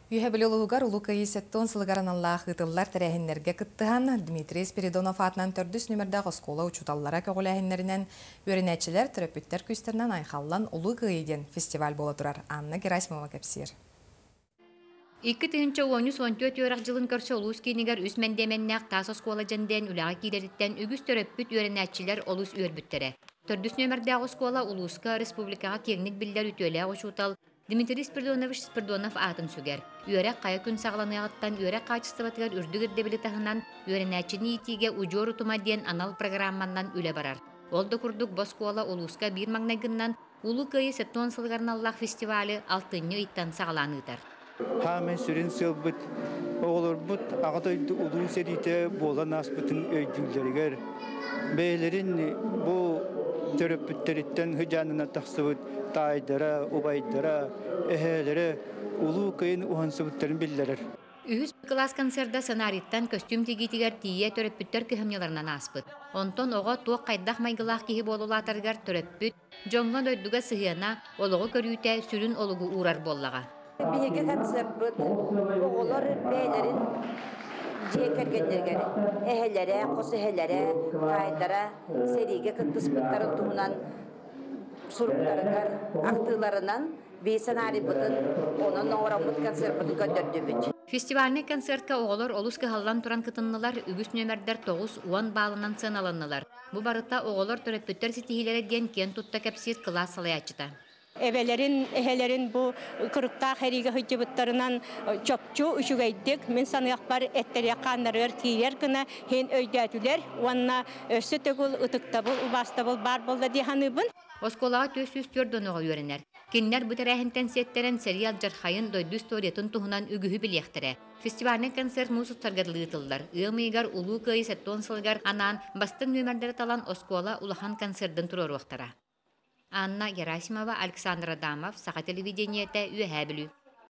Үйәбілілуғар ұлықайы сеттон сылғаран Аллах ұтылар тәрәхінлерге күттіған Дмитрий Спиридонов атынан төрдіс нөмірдағы скола учуталлара көғіләхінлерінен өрінәтчілер түрөппіттер күстерінен айқаллан ұлықайыден фестиваль бола тұрар. Анна Герасимова кәпсер. 2014 өрәқ жылын көрсі олус кейінігер үс мәндеменнәқ тас оскола жәнден үләға кейдеріттен үгіз түрөппіт өрінәтчілер олус өрбіттері. Төрдіс нөмірдағы скола Улуска республикаға кеңнік білдер үтөлі ұшутал Дмитрий Спиридонов атын сүгер. Өрәк қайы күн сағланығаттан өрәк қачыстыватығар үрдігірді білі тағынан өрінәтчіні етіге ұжор ұтыма ден анал программаннан үлі барар. Олды күрдік Боскола Улуска бір маңнагыннан Улу кайы сеттон сылғаран Аллах фестивалі алтынны иттан сағланығдар. Хамен сүрін сылбыт, оғылыр бұт, ағатайды ұлу серейті болан аспытын өйділдерігер. Бәйлерін бұл төрөппүттеріттен хүжанына тақсыбыт, тайдара, убайдара, әхәлері, ұлу кайын уғансыбыттарын білдерер. Үхіс класс концерда сценариттан костюм тегитигер тие төрөппүттер кыхымняларынан аспыт. Онтон оға туақ қайдақ майгылақ кихи болулатаргар төрөппүт, жоңған өйдуға сыхыяна, олығы көрүйте сүрін олығы урар боллаға. Биһиги концертбыт оголор бээлерин жекергендергер эхелере кос эхелере кайдара сериге кыттыспыттарын туунан суруктарыгар актыларынан бейсенари бытын онон оңорамыт концертбытын көндөрдүбүт. Фестивальный концертка оголор олус кыхаллан туран кытыннылар үгүс нөмердер 9 уан баалынан сыналаннылар. Бу барыта оголор төрөппүттер ситихилere ген кен тутта кепсир класс салаячыта. Эвелерин, эхелерин бу кырыкта хериге хыжыбыттарынан чопчу үшүгейдик. Мен саныяқпар эттерияқаннарыр тиер кына хен өйдәтүлер. Уанна өссі төгіл, ұтықтабыл, убастабыл бар болды дейханыбын. Осколаға төс-төс төрдоныға үйренер. Кеннер бұтарахынтен сеттерен сериал жархайын дойду сториятын туғынан үгіхі білектірі. Фестивальный концерт музыктаргадылы тылдар. Ыымыйгар улу кайы сеттон сылгар анан бастың нөмірдері талан Оскола улахан концерттен тұрор уақтара. Анна Герасимова, Александр Адамов, Саха телевидениете, Үйәбілі.